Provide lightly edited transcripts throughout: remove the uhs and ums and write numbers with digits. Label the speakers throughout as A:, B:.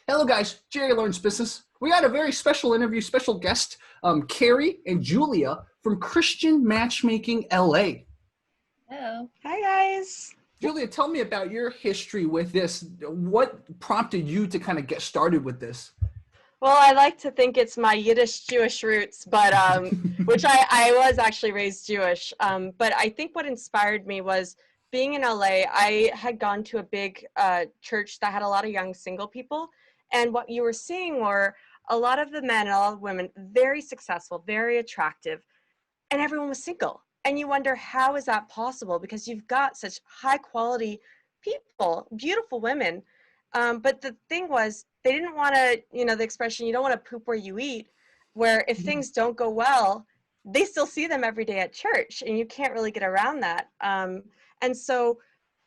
A: Hello, guys. Jerry Learns Business. We got a very special interview, special guest, Carrie and Julia from Christian Matchmaking LA.
B: Hello.
C: Hi, guys.
A: Julia, tell me about your history with this. What prompted you to kind of get started with this?
C: Well, I like to think it's my Yiddish Jewish roots, but which I was actually raised Jewish. But I think what inspired me was being in LA. I had gone to a big church that had a lot of young single people. And what you were seeing were a lot of the men and all the women, very successful, very attractive, and everyone was single. And you wonder, how is that possible? Because you've got such high quality people, beautiful women. But the thing was, they didn't want to, the expression, you don't want to poop where you eat, where if things don't go well, they still see them every day at church, and you can't really get around that. And so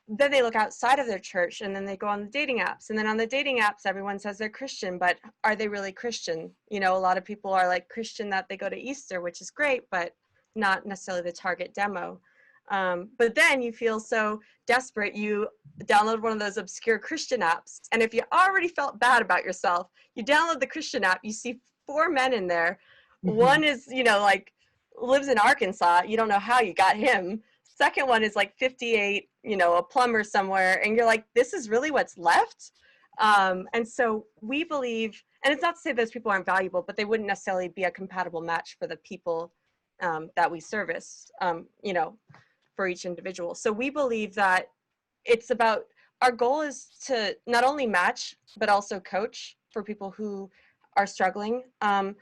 C: then they look outside of their church, and then they go on the dating apps. And then on the dating apps, everyone says they're Christian, but are they really Christian? A lot of people are like Christian that they go to Easter, which is great, but not necessarily the target demo. But then you feel so desperate, you download one of those obscure Christian apps. And if you already felt bad about yourself, you download the Christian app, you see 4 men in there. One is, lives in Arkansas. You don't know how you got him. Second one is like 58, a plumber somewhere. And you're like, this is really what's left. And so we believe, and it's not to say those people aren't valuable, but they wouldn't necessarily be a compatible match for the people that we service, for each individual. So we believe that it's about, our goal is to not only match, but also coach for people who are struggling. And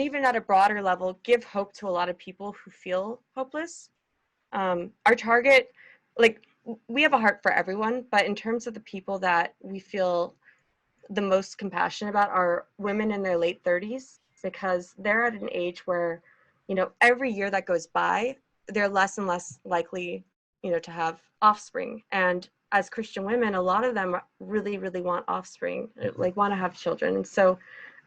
C: even at a broader level, give hope to a lot of people who feel hopeless. Our target, we have a heart for everyone, but in terms of the people that we feel the most compassion about are women in their late 30s, because they're at an age where, every year that goes by, they're less and less likely, to have offspring. And as Christian women, a lot of them really, really want offspring, want to have children. And so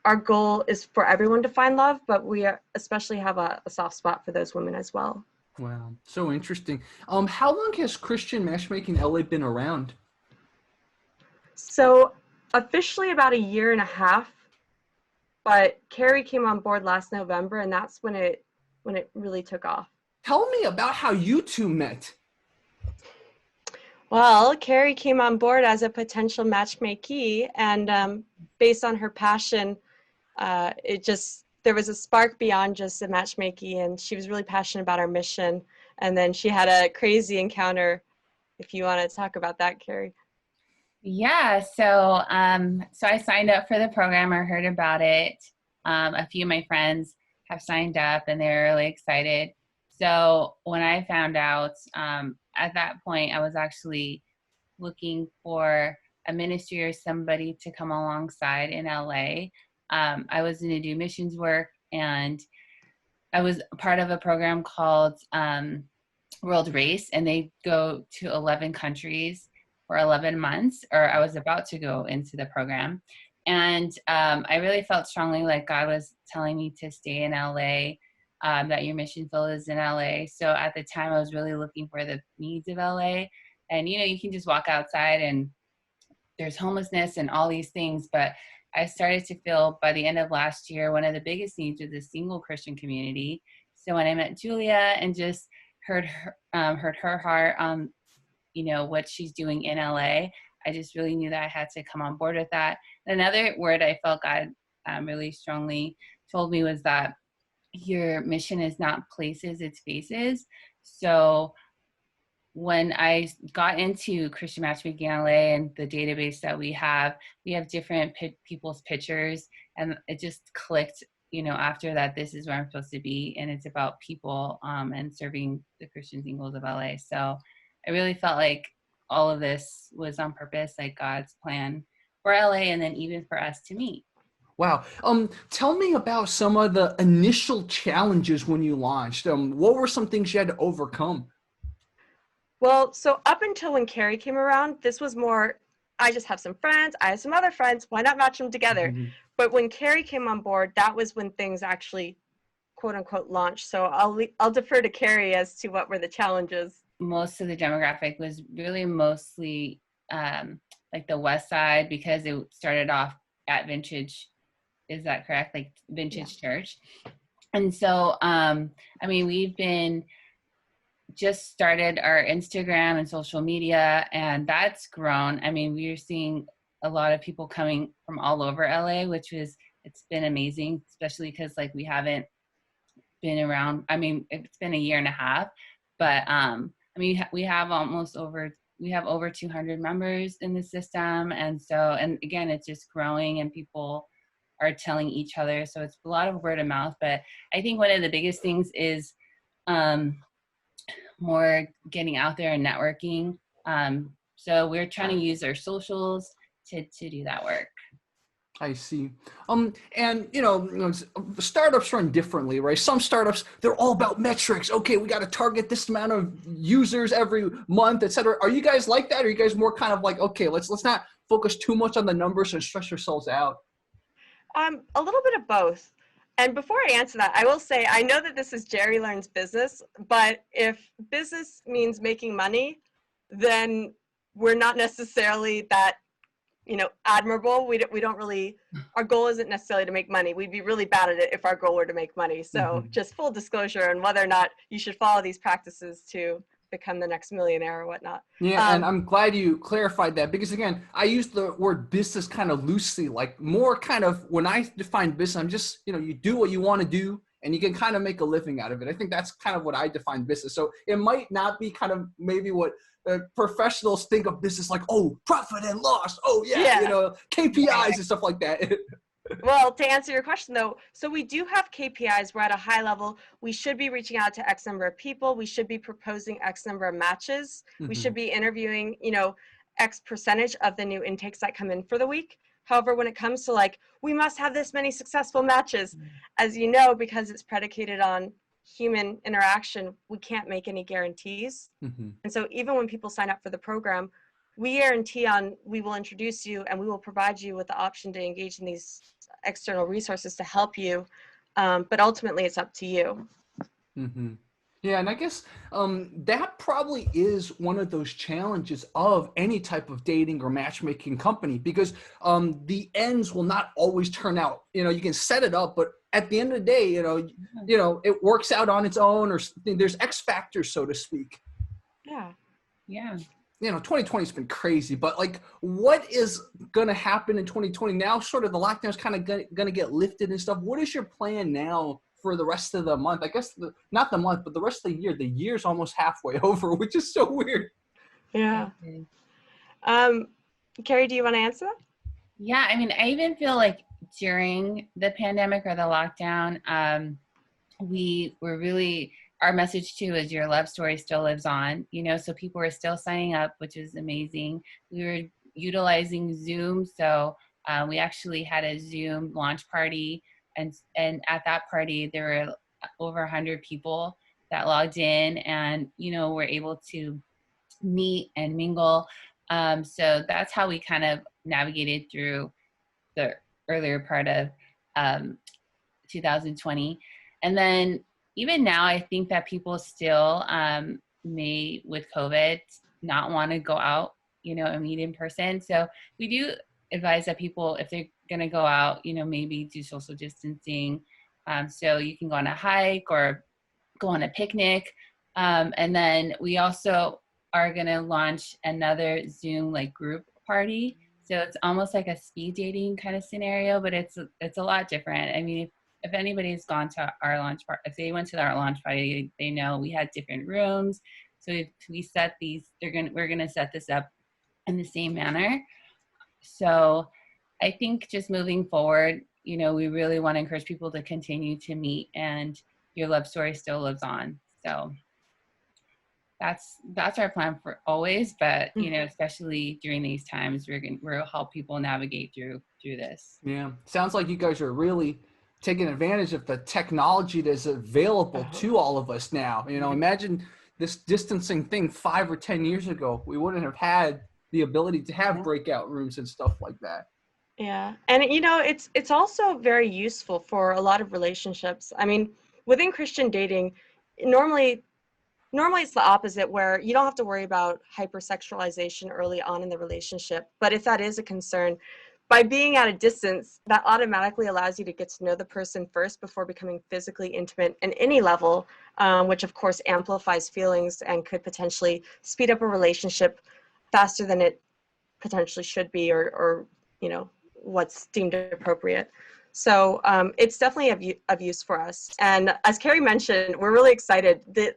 C: our goal is for everyone to find love, but we especially have a soft spot for those women as well.
A: Wow, so interesting. How long has Christian Matchmaking LA been around?
C: So officially about 1.5 years, but Carrie came on board last November, and that's when it really took off.
A: Tell me about how you two met.
C: Well, Carrie came on board as a potential matchmakee, and based on her passion, there was a spark beyond just the matchmaking, and she was really passionate about our mission. And then she had a crazy encounter, if you want to talk about that, Carrie.
B: Yeah, so I signed up for the program. I heard about it. A few of my friends have signed up, and they're really excited. So when I found out, at that point, I was actually looking for a ministry or somebody to come alongside in LA. I was going to do missions work, and I was part of a program called World Race, and they go to 11 countries for 11 months, or I was about to go into the program. And I really felt strongly like God was telling me to stay in LA, that your mission field is in LA. So at the time, I was really looking for the needs of LA. And, you can just walk outside and there's homelessness and all these things. But I started to feel by the end of last year, one of the biggest needs was the single Christian community. So when I met Julia and just heard her heart on, what she's doing in LA, I just really knew that I had to come on board with that. And another word I felt God really strongly told me was that your mission is not places, it's faces. So when I got into Christian Matchmaking LA and the database that we have different people's pictures, and it just clicked, after that, this is where I'm supposed to be. And it's about people and serving the Christian singles of LA. So I really felt like all of this was on purpose, like God's plan for LA, and then even for us to meet.
A: Wow. Tell me about some of the initial challenges when you launched. What were some things you had to overcome?
C: Well, so up until when Carrie came around, this was more, I just have some friends, I have some other friends, why not match them together? Mm-hmm. But when Carrie came on board, that was when things actually, quote unquote, launched. So I'll defer to Carrie as to what were the challenges.
B: Most of the demographic was really mostly like the West Side, because it started off at Vintage. Is that correct? Like Vintage Church. And so, I mean, we've been just started our Instagram and social media, and that's grown. I mean, we're seeing a lot of people coming from all over LA, it's been amazing, especially because like we haven't been around. I mean, it's been a year and a half, but I mean, we have over 200 members in the system. And so, and again, it's just growing and people are telling each other. So it's a lot of word of mouth, but I think one of the biggest things is more getting out there and networking. So we're trying to use our socials to do that work.
A: I see. And you know, startups run differently, right? Some startups, they're all about metrics. Okay, we got to target this amount of users every month, et cetera. Are you guys like that? Or are you guys more kind of like, okay, let's not focus too much on the numbers and stress yourselves out?
C: A little bit of both. And before I answer that, I will say, I know that this is Jerry Learns Business, but if business means making money, then we're not necessarily that, you know, admirable. We don't really, our goal isn't necessarily to make money. We'd be really bad at it if our goal were to make money. So just full disclosure on whether or not you should follow these practices to become the next millionaire or whatnot.
A: Yeah, and I'm glad you clarified that, because again, I use the word business kind of loosely, like more kind of when I define business, I'm just, you know, you do what you want to do and you can kind of make a living out of it. I think that's kind of what I define business. So it might not be kind of maybe what professionals think of business, like, oh, profit and loss. Oh yeah. You know, KPIs and stuff like that.
C: Well, to answer your question though, so we do have KPIs. We're at a high level. We should be reaching out to X number of people. We should be proposing X number of matches. We should be interviewing, you know, X percentage of the new intakes that come in for the week. However, when it comes to like, we must have this many successful matches, as you know, because it's predicated on human interaction, we can't make any guarantees. And so even when people sign up for the program, we guarantee we will introduce you and we will provide you with the option to engage in these external resources to help you. But ultimately it's up to you.
A: Yeah, and I guess that probably is one of those challenges of any type of dating or matchmaking company, because the ends will not always turn out. You know, you can set it up, but at the end of the day, you know, it works out on its own, or there's X factors, so to speak.
C: Yeah.
A: You know, 2020 has been crazy, but like, what is going to happen in 2020 now? Sort of the lockdown is kind of going to get lifted and stuff. What is your plan now for the rest of the month? I guess not the month, but the rest of the year. The year's almost halfway over, which is so weird.
C: Yeah. Kerry, do you want to answer that?
B: Yeah, I mean, I even feel like during the pandemic or the lockdown, we were really, our message too is your love story still lives on, you know, so people were still signing up, which is amazing. We were utilizing Zoom. So we actually had a Zoom launch party, and at that party, there were over 100 people that logged in and, you know, were able to meet and mingle. So that's how we kind of navigated through the earlier part of 2020. And then even now, I think that people still may, with COVID, not want to go out, you know, and meet in person. So we do advise that people, if they're going to go out, you know, maybe do social distancing. So you can go on a hike or go on a picnic. And then we also are going to launch another Zoom like group party. So it's almost like a speed dating kind of scenario, but it's a lot different. I mean, if anybody's gone to our launch party, if they went to our launch party, they know we had different rooms. So if we set these, we're gonna set this up in the same manner. So I think just moving forward, you know, we really want to encourage people to continue to meet, and your love story still lives on. So that's our plan for always, but you know, especially during these times, we'll help people navigate through this.
A: Yeah, sounds like you guys are really taking advantage of the technology that's available to all of us now. You know, imagine this distancing thing 5 or 10 years ago. We wouldn't have had the ability to have breakout rooms and stuff like that.
C: Yeah, and you know, it's also very useful for a lot of relationships. I mean, within Christian dating, normally it's the opposite, where you don't have to worry about hypersexualization early on in the relationship. But if that is a concern, by being at a distance, that automatically allows you to get to know the person first before becoming physically intimate in any level, which of course amplifies feelings and could potentially speed up a relationship faster than it potentially should be, or you know, what's deemed appropriate. So it's definitely of use for us. And as Carrie mentioned, we're really excited that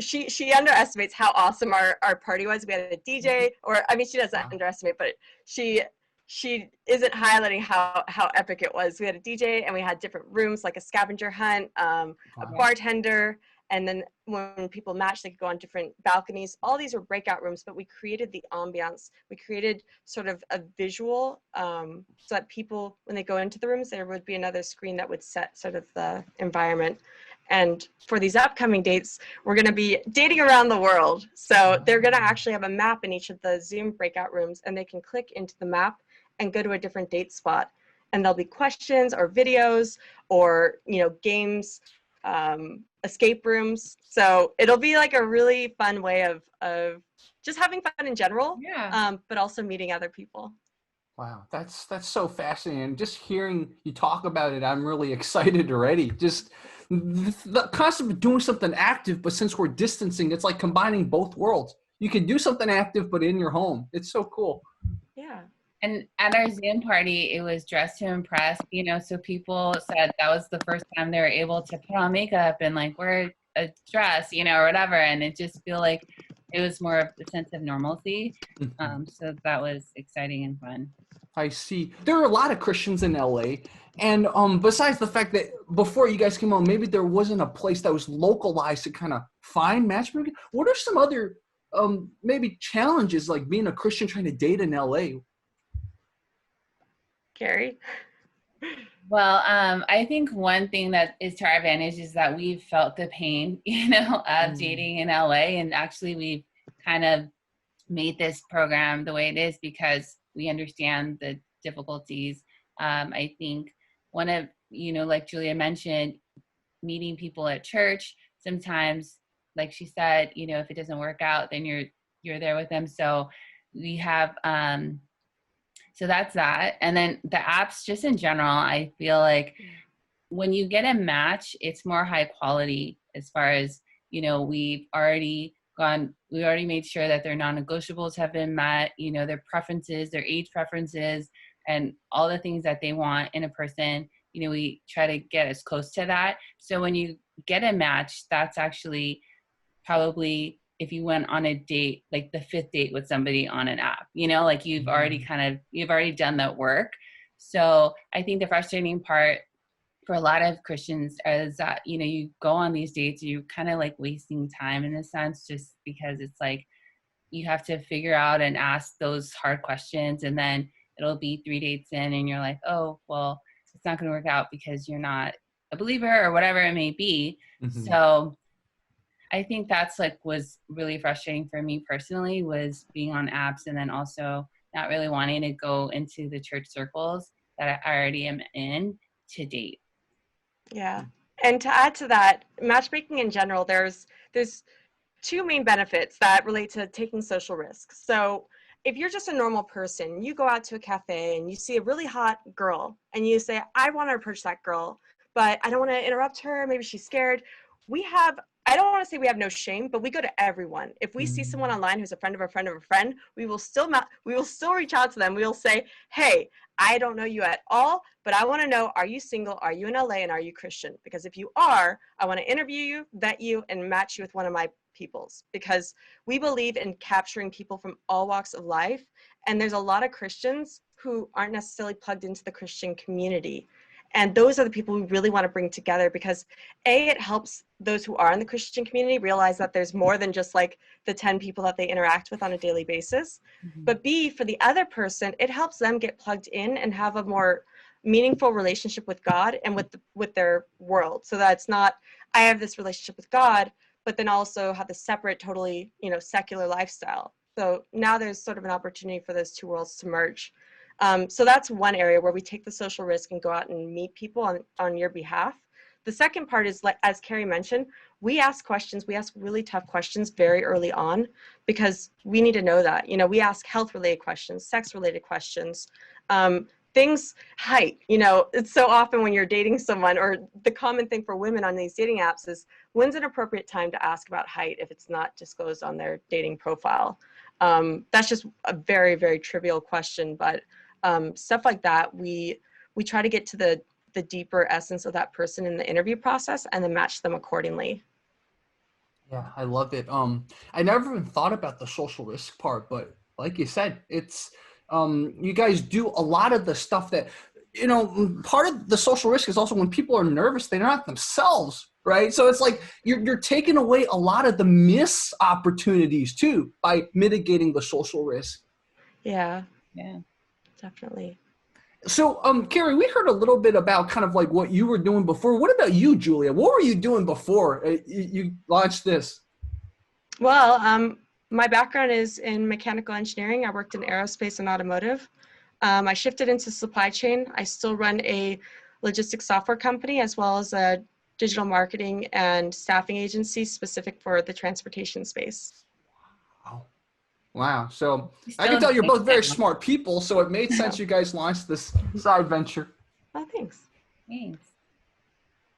C: she underestimates how awesome our party was. We had a DJ, or I mean, she doesn't underestimate, but she isn't highlighting how epic it was. We had a DJ and we had different rooms, like a scavenger hunt, a bartender, and then when people matched, they could go on different balconies. All these were breakout rooms, but we created the ambiance. We created sort of a visual so that people, when they go into the rooms, there would be another screen that would set sort of the environment. And for these upcoming dates, we're going to be dating around the world. So they're going to actually have a map in each of the Zoom breakout rooms, and they can click into the map and go to a different date spot. And there'll be questions or videos or, you know, games, escape rooms. So it'll be like a really fun way of just having fun in general, but also meeting other people.
A: Wow, that's so fascinating. And just hearing you talk about it, I'm really excited already. Just the concept of doing something active, but since we're distancing, it's like combining both worlds. You can do something active, but in your home. It's so cool.
C: Yeah.
B: And at our Zoom party, it was dress to impress, you know, so people said that was the first time they were able to put on makeup and like wear a dress, you know, or whatever. And it just feel like it was more of a sense of normalcy. So that was exciting and fun.
A: I see. There are a lot of Christians in LA. And besides the fact that before you guys came on, maybe there wasn't a place that was localized to kind of find matchmaking. What are some other maybe challenges like being a Christian trying to date in LA?
C: Carrie?
B: Well, I think one thing that is to our advantage is that we've felt the pain, you know, of dating in LA. And actually we've kind of made this program the way it is because we understand the difficulties. I think one of, you know, like Julia mentioned, meeting people at church, sometimes, like she said, you know, if it doesn't work out, then you're there with them. So we have, so that's that. And then the apps just in general, I feel like when you get a match, it's more high quality as far as, you know, we already made sure that their non-negotiables have been met, you know, their preferences, their age preferences, and all the things that they want in a person, you know, we try to get as close to that. So when you get a match, that's actually probably, if you went on a date, like the 5th date with somebody on an app, you know, like you've already done that work. So I think the frustrating part for a lot of Christians is that, you know, you go on these dates, you're kind of like wasting time in a sense, just because it's like, you have to figure out and ask those hard questions. And then it'll be 3 dates in and you're like, oh, well, it's not going to work out because you're not a believer or whatever it may be. So I think that's like was really frustrating for me personally, was being on apps and then also not really wanting to go into the church circles that I already am in to date.
C: Yeah. And to add to that, matchmaking in general, there's 2 main benefits that relate to taking social risks. So if you're just a normal person, you go out to a cafe and you see a really hot girl and you say, I want to approach that girl, but I don't want to interrupt her. Maybe she's scared. I don't want to say we have no shame, but we go to everyone. If we see someone online who's a friend of a friend of a friend, we will still reach out to them. We will say, hey, I don't know you at all, but I want to know, are you single? Are you in LA? And are you Christian? Because if you are, I want to interview you, vet you, and match you with one of my peoples, because we believe in capturing people from all walks of life. And there's a lot of Christians who aren't necessarily plugged into the Christian community. And those are the people we really want to bring together, because it helps those who are in the Christian community realize that there's more than just like the 10 people that they interact with on a daily basis. But B, for the other person, it helps them get plugged in and have a more meaningful relationship with God and with their world. So that it's not, I have this relationship with God, but then also have the separate, totally, you know, secular lifestyle. So now there's sort of an opportunity for those 2 worlds to merge. So that's one area where we take the social risk and go out and meet people on your behalf. The second part is, like, as Carrie mentioned, we ask questions. We ask really tough questions very early on because we need to know that. You know, we ask health-related questions, sex-related questions, things, height. You know, it's so often when you're dating someone, or the common thing for women on these dating apps is, when's an appropriate time to ask about height if it's not disclosed on their dating profile? That's just a very, very trivial question, but stuff like that, we try to get to the deeper essence of that person in the interview process and then match them accordingly.
A: Yeah, I love it. I never even thought about the social risk part, but like you said, it's you guys do a lot of the stuff that, you know, part of the social risk is also when people are nervous, they're not themselves, right? So it's like you're taking away a lot of the missed opportunities too by mitigating the social risk.
C: Yeah, definitely.
A: So, Kerry, we heard a little bit about kind of like what you were doing before. What about you, Julia? What were you doing before you launched this?
C: Well, my background is in mechanical engineering. I worked in aerospace and automotive. I shifted into supply chain. I still run a logistics software company as well as a digital marketing and staffing agency specific for the transportation space.
A: Wow. So I can tell you're both very smart people, so it made sense you guys launched this side venture.
C: Oh, thanks.
B: Thanks.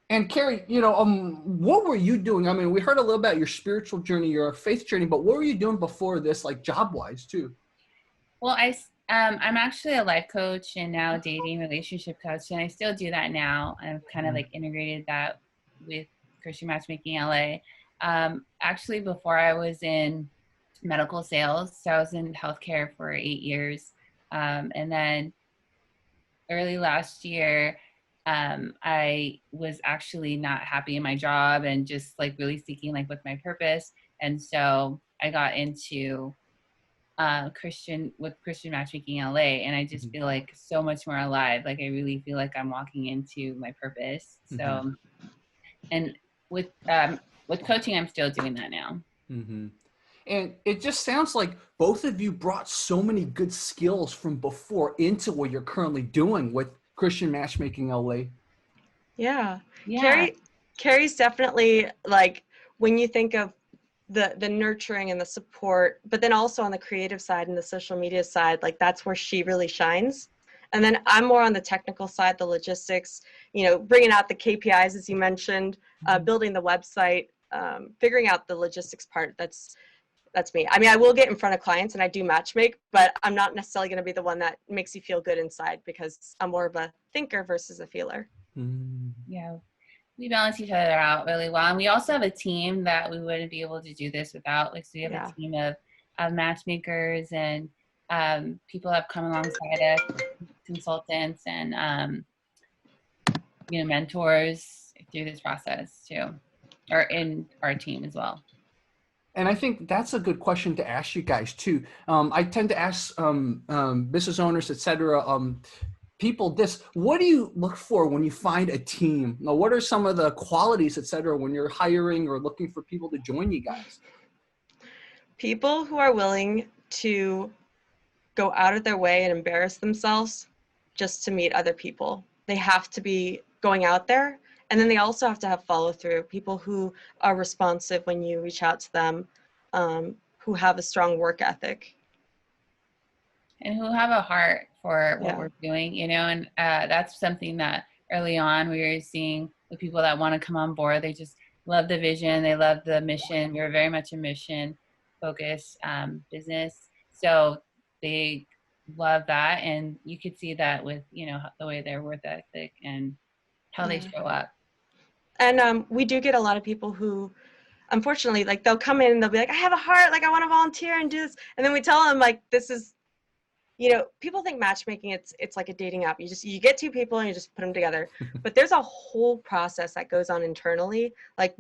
A: And Kerry, you know, what were you doing? I mean, we heard a little about your spiritual journey, your faith journey, but what were you doing before this, like job-wise too?
B: Well, I'm actually a life coach and now dating relationship coach, and I still do that now. I've kind of like integrated that with Christian Matchmaking LA. Actually, before I was in medical sales, so I was in healthcare for 8 years, and then early last year, I was actually not happy in my job and just like really seeking like what's my purpose, and so I got into Christian Matchmaking LA, and I just feel like so much more alive. Like I really feel like I'm walking into my purpose. So, and with coaching, I'm still doing that now.
A: And it just sounds like both of you brought so many good skills from before into what you're currently doing with Christian Matchmaking LA.
C: Yeah. Carrie's definitely, like, when you think of the nurturing and the support, but then also on the creative side and the social media side, like that's where she really shines. And then I'm more on the technical side, the logistics, you know, bringing out the KPIs, as you mentioned, building the website, figuring out the logistics part. That's me. I mean, I will get in front of clients and I do matchmake, but I'm not necessarily going to be the one that makes you feel good inside because I'm more of a thinker versus a feeler.
B: Yeah, we balance each other out really well. And we also have a team that we wouldn't be able to do this without. Like, so we have a team of matchmakers and people have come alongside us, consultants and, you know, mentors through this process too, or in our team as well.
A: And I think that's a good question to ask you guys too. I tend to ask business owners, etc., people this: what do you look for when you find a team? Now, what are some of the qualities, etc., when you're hiring or looking for people to join you guys?
C: People who are willing to go out of their way and embarrass themselves just to meet other people. They have to be going out there. And then they also have to have follow through, people who are responsive when you reach out to them, who have a strong work ethic.
B: And who have a heart for what we're doing, you know, and that's something that early on we were seeing with people that want to come on board. They just love the vision. They love the mission. We're very much a mission focused business. So they love that. And you could see that with, you know, the way their work ethic and how they show up.
C: And we do get a lot of people who, unfortunately, like they'll come in and they'll be like, I have a heart, like I want to volunteer and do this. And then we tell them like, this is, you know, people think matchmaking, it's like a dating app. You get two people and you just put them together. But there's a whole process that goes on internally. Like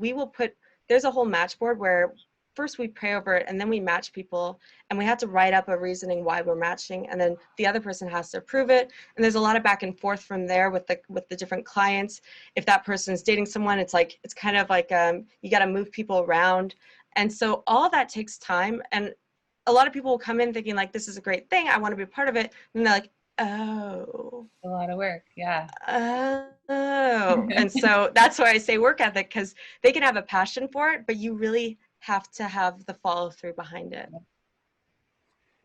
C: there's a whole match board where first we pray over it and then we match people and we have to write up a reasoning why we're matching, and then the other person has to approve it. And there's a lot of back and forth from there with the different clients. If that person is dating someone, it's kind of like you got to move people around. And so all of that takes time. And a lot of people will come in thinking like, this is a great thing, I want to be a part of it. And they're like, Oh.
B: A lot of work. Yeah.
C: Oh. And so that's why I say work ethic, because they can have a passion for it, but you really have to have the follow through behind it.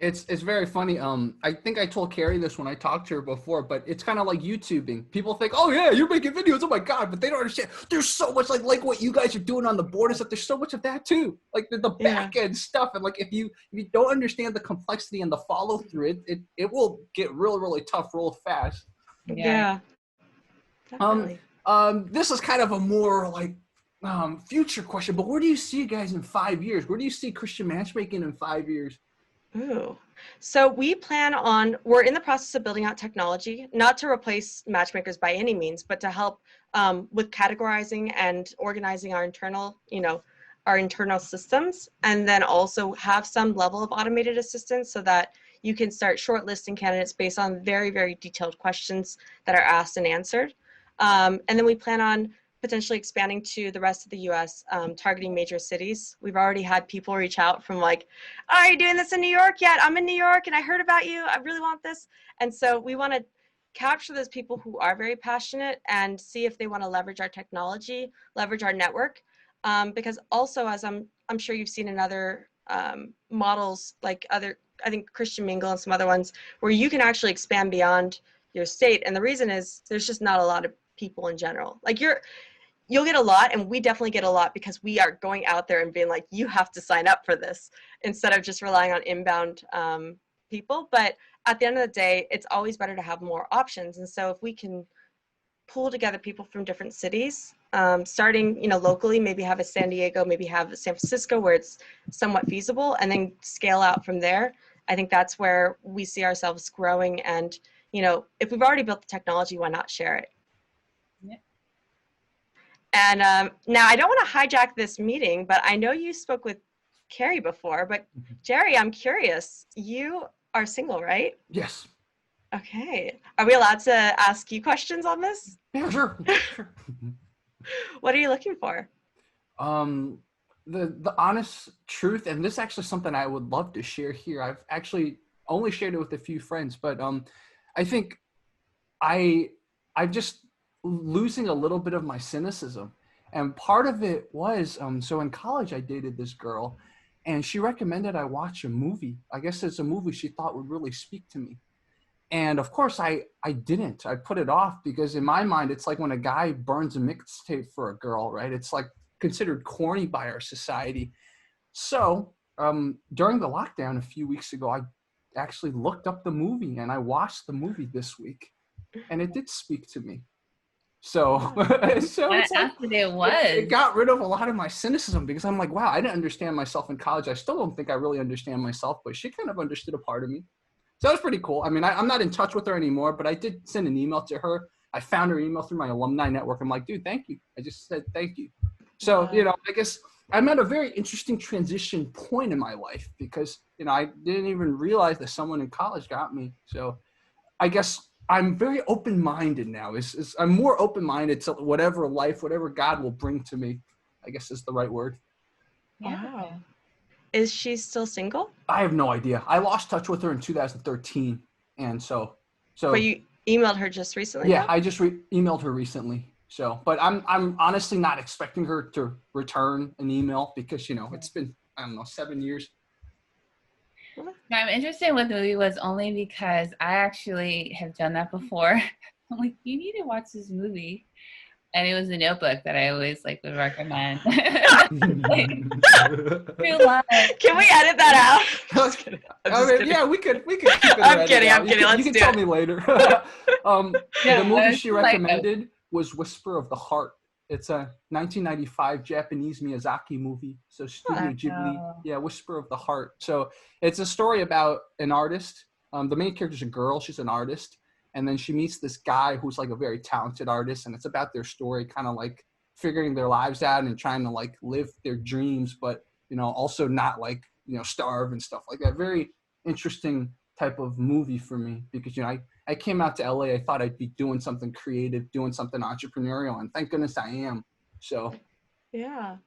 A: It's very funny. I think I told Carrie this when I talked to her before, but it's kind of like YouTubing. People think, oh yeah, you're making videos, oh my God, but they don't understand. There's so much like what you guys are doing on the board is that there's so much of that too. Like the back end stuff. And like if you don't understand the complexity and the follow through, it will get really, really tough real fast.
C: Yeah. Definitely.
A: This is kind of a more like future question, but where do you see you guys in 5 years? Where do you see Christian Matchmaking in 5 years?
C: Ooh. So we're in the process of building out technology, not to replace matchmakers by any means, but to help with categorizing and organizing our internal systems, and then also have some level of automated assistance so that you can start shortlisting candidates based on very, very detailed questions that are asked and answered. And then we plan on potentially expanding to the rest of the US, targeting major cities. We've already had people reach out from like, are you doing this in New York yet? I'm in New York and I heard about you. I really want this. And so we want to capture those people who are very passionate and see if they want to leverage our technology, leverage our network. Because also, as I'm sure you've seen in other models, like I think Christian Mingle and some other ones, where you can actually expand beyond your state. And the reason is there's just not a lot of people in general. Like you'll get a lot, and we definitely get a lot because we are going out there and being like, you have to sign up for this instead of just relying on inbound people. But at the end of the day, it's always better to have more options. And so if we can pull together people from different cities, starting locally, maybe have a San Diego, maybe have a San Francisco where it's somewhat feasible, and then scale out from there. I think that's where we see ourselves growing. And if we've already built the technology, why not share it?
B: Yeah.
C: And now I don't want to hijack this meeting, but I know you spoke with Carrie before, but Jerry, I'm curious, you are single, right?
A: Yes.
C: Okay. Are we allowed to ask you questions on this?
A: Yeah, sure.
C: What are you looking for?
A: The honest truth, and this is actually something I would love to share here. I've actually only shared it with a few friends, but I think I'm just losing a little bit of my cynicism. And part of it was, so in college I dated this girl and she recommended I watch a movie. I guess it's a movie she thought would really speak to me. And of course I didn't. I put it off because in my mind, it's like when a guy burns a mixtape for a girl, right? It's like considered corny by our society. So during the lockdown a few weeks ago, I actually looked up the movie and I watched the movie this week and it did speak to me. So, so it's like, it got rid of a lot of my cynicism because I'm like, wow, I didn't understand myself in college. I still don't think I really understand myself, but she kind of understood a part of me. So that was pretty cool. I mean, I'm not in touch with her anymore, but I did send an email to her. I found her email through my alumni network. I'm like, dude, thank you. I just said thank you. So, I guess I'm at a very interesting transition point in my life because, I didn't even realize that someone in college got me. So I guess I'm very open-minded now. I'm more open-minded to whatever God will bring to me, I guess is the right word.
B: Yeah.
C: Wow. Is she still single?
A: I have no idea. I lost touch with her in 2013. And so.
C: But you emailed her just recently?
A: Yeah, though? I just emailed her recently. So, but I'm honestly not expecting her to return an email because, it's been, 7 years.
B: I'm interested in what the movie was only because I actually have done that before. I'm like, you need to watch this movie. And it was The Notebook that I always would recommend.
C: Can we edit that out?
A: Yeah, we could keep it.
C: I'm kidding.
A: You can tell me later. The movie she recommended was Whisper of the Heart. It's a 1995 Japanese Miyazaki movie. So Studio Ghibli. Yeah, Whisper of the Heart. So it's a story about an artist. The main character's a girl. She's an artist. And then she meets this guy who's like a very talented artist. And it's about their story, kind of like figuring their lives out and trying to like live their dreams, but, also not like, starve and stuff like that. Very interesting type of movie for me because, I came out to LA. I thought I'd be doing something creative, doing something entrepreneurial, and thank goodness I am. So.
C: Yeah.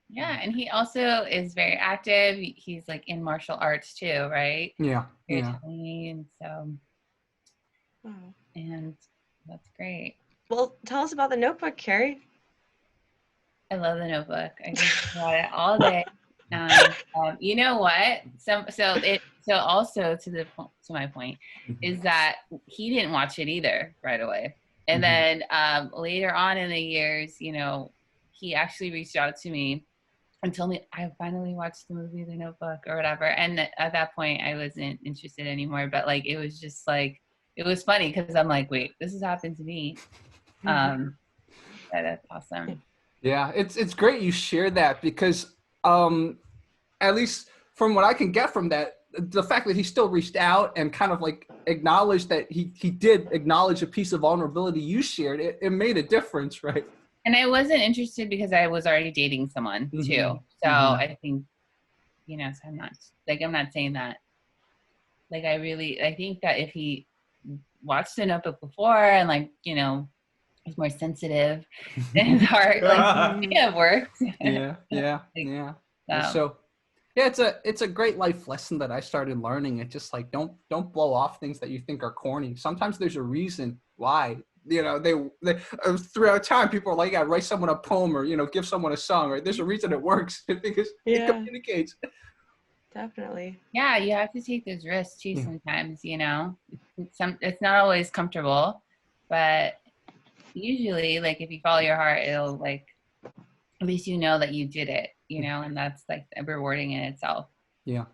B: Yeah, and he also is very active. He's like in martial arts too, right?
A: Yeah.
B: And so.
C: Oh.
B: And that's great.
C: Well, tell us about the notebook, Carrie.
B: I love the notebook. I can talk about it all day. You know what? So also to my point is that he didn't watch it either right away. And then later on in the years, you know, he actually reached out to me and told me I finally watched the movie The Notebook or whatever. And at that point I wasn't interested anymore, but like, it was just like, it was funny because I'm like, wait, this has happened to me. That's awesome.
A: Yeah, it's great you share that because at least from what I can get from that, the fact that he still reached out and kind of like acknowledged that he did acknowledge a piece of vulnerability you shared, it made a difference, right?
B: And I wasn't interested because I was already dating someone too. So I think, you know, so I'm not saying that. Like, I think that if he watched The Notebook before and like, you know, was more sensitive in his heart, like it have worked.
A: So yeah, it's a great life lesson that I started learning. It's just like don't blow off things that you think are corny. Sometimes there's a reason why. You know, they throughout time people are like, yeah, write someone a poem or, you know, give someone a song, right? There's a reason it works because it communicates.
C: Definitely.
B: Yeah, you have to take those risks too sometimes, you know. It's not always comfortable, but usually like if you follow your heart, it'll like, at least you know that you did it, you know, and that's like rewarding in itself. Yeah.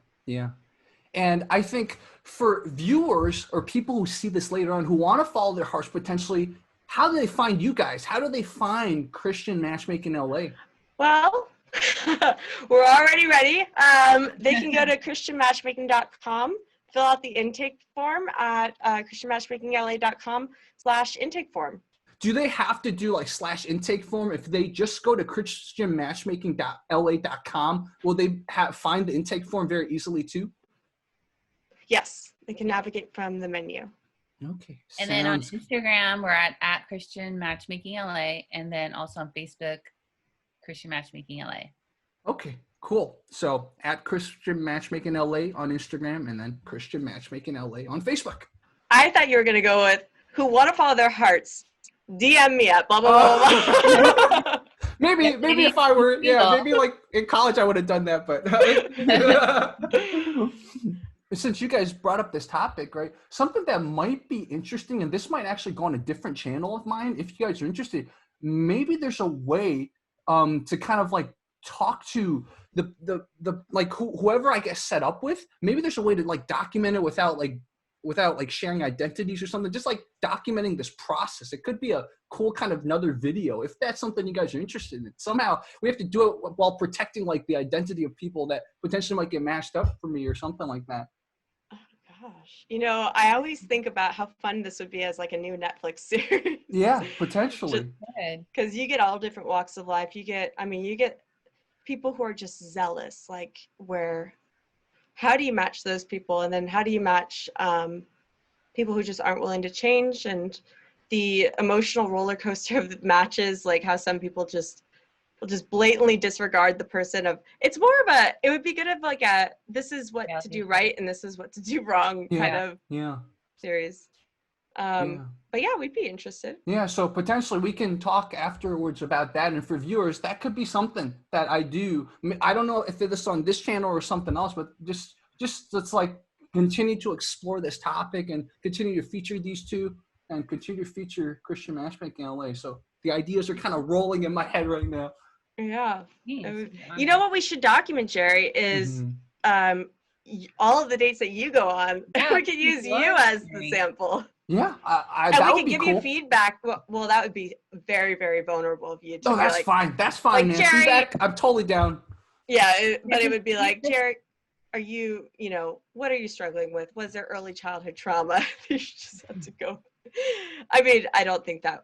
A: And I think for viewers or people who see this later on who want to follow their hearts potentially, how do they find you guys? How do they find Christian Matchmaking LA?
C: Well, we're already ready. They can go to christianmatchmaking.com, fill out the intake form at christianmatchmakingla.com/intake form.
A: Do they have to do like /intake form? If they just go to christianmatchmaking.la.com, will they find the intake form very easily too?
C: Yes, they can navigate from the menu.
A: Okay.
B: And then on Instagram, we're at Christian Matchmaking LA, and then also on Facebook, Christian Matchmaking LA.
A: Okay, cool. So at Christian Matchmaking LA on Instagram, and then Christian Matchmaking LA on Facebook.
C: I thought you were going to go with who want to follow their hearts. DM me at blah, blah, blah, blah.
A: Maybe if I were, maybe like in college I would have done that, but since you guys brought up this topic, right, something that might be interesting, and this might actually go on a different channel of mine, if you guys are interested, maybe there's a way to kind of like talk to the like whoever I get set up with. Maybe there's a way to like document it without sharing identities or something, just like documenting this process. It could be a cool kind of another video if that's something you guys are interested in. Somehow we have to do it while protecting like the identity of people that potentially might get matched up for me or something like that.
C: Oh gosh, you know, I always think about how fun this would be as like a new Netflix series.
A: Yeah, potentially.
C: Because you get all different walks of life. You get people who are just zealous, like how do you match those people? And then how do you match people who just aren't willing to change, and the emotional roller coaster of the matches, like how some people will just blatantly disregard the person of, it's more of it would be good of like this is what to do right and this is what to do wrong kind of series. But yeah, we'd be interested. Yeah,
A: so potentially we can talk afterwards about that. And for viewers, that could be something that I do. I don't know if it's on this channel or something else, but just let's like continue to explore this topic and continue to feature these two and continue to feature Christian Matchmaking LA. So the ideas are kind of rolling in my head right now.
C: Yeah. You know what we should document, Jerry, is all of the dates that you go on. We could use you as the sample.
A: Yeah,
C: and we can give you feedback. Well, that would be very, very vulnerable of you.
A: Oh, that's fine. That's fine, like, man. Jerry, feedback, I'm totally down.
C: Yeah, but it would be like, Jerry, are you, what are you struggling with? Was there early childhood trauma? You just have to go. I mean, I don't know.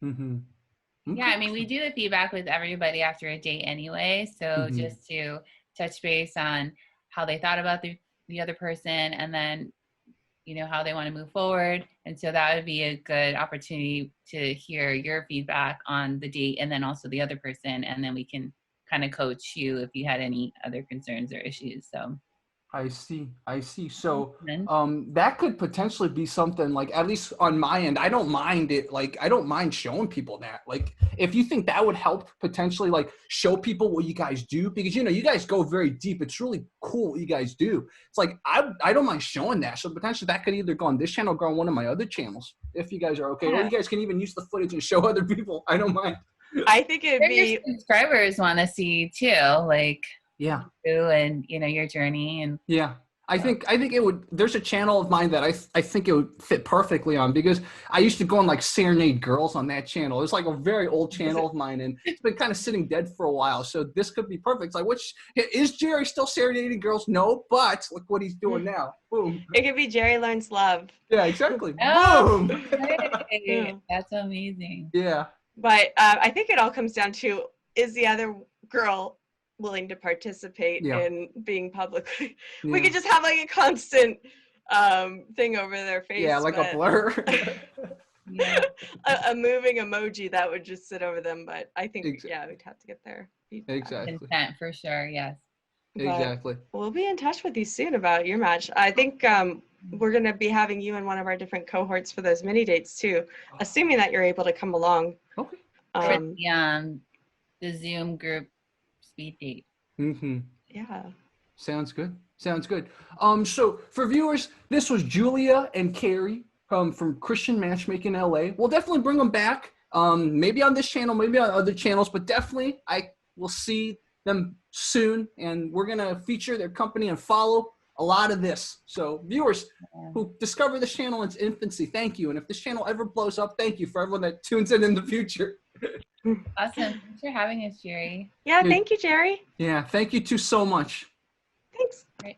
A: Mm-hmm.
B: Yeah, I mean, we do the feedback with everybody after a date anyway. So just to touch base on how they thought about the other person, and then how they want to move forward. And so that would be a good opportunity to hear your feedback on the date and then also the other person. And then we can kind of coach you if you had any other concerns or issues. So
A: I see. I see. So,
B: And
A: that could potentially be something like, at least on my end, I don't mind it. Like, I don't mind showing people that. Like, if you think that would help potentially, like, show people what you guys do, because, you know, you guys go very deep. It's really cool what you guys do. It's like, I don't mind showing that. So potentially that could either go on this channel or go on one of my other channels, if you guys are okay. Or
B: Yeah.
A: you guys can even use the footage and show other people. I don't mind.
C: I think it'd
B: your
C: be
B: subscribers want to see too, like
A: Yeah.
B: you and you know your journey and
A: Yeah. I think it would, there's a channel of mine that I think it would fit perfectly on, because I used to go on like serenade girls on that channel. It's like a very old channel of mine, and it's been kind of sitting dead for a while. So this could be perfect. It's like, is Jerry still serenading girls? No, but look what he's doing now. Boom.
C: it could be Jerry Learns Love.
A: Yeah, exactly.
B: Oh,
A: Boom.
B: hey,
C: Yeah.
B: that's amazing.
A: Yeah.
C: But I think it all comes down to, is the other girl willing to participate
A: Yeah.
C: in being publicly?
A: Yeah.
C: We could just have like a constant thing over their face.
A: Yeah, like a
C: but
A: blur.
B: Yeah.
C: a moving emoji that would just sit over them. But I think,
A: Exactly.
C: yeah, we'd have to get their feedback.
A: Exactly.
B: Consent for sure. Yes.
C: But
A: Exactly.
C: we'll be in touch with you soon about your match. I think we're going to be having you in one of our different cohorts for those mini dates too, assuming that you're able to come along.
A: Okay.
B: For the Zoom group speed date.
A: Mm-hmm.
C: Yeah.
A: Sounds good. Sounds good. So for viewers, this was Julia and Carrie from Christian Matchmaking LA. We'll definitely bring them back. Maybe on this channel, maybe on other channels, but definitely I will see them soon, and we're gonna feature their company and follow a lot of this. So viewers who discover this channel in its infancy, thank you. And if this channel ever blows up, thank you for everyone that tunes in the future.
B: Awesome. Thanks for having us, Jerry.
C: Yeah.
A: Yeah.
C: Thank you, Jerry.
A: Yeah, thank you too so much.
C: Thanks.
B: Right.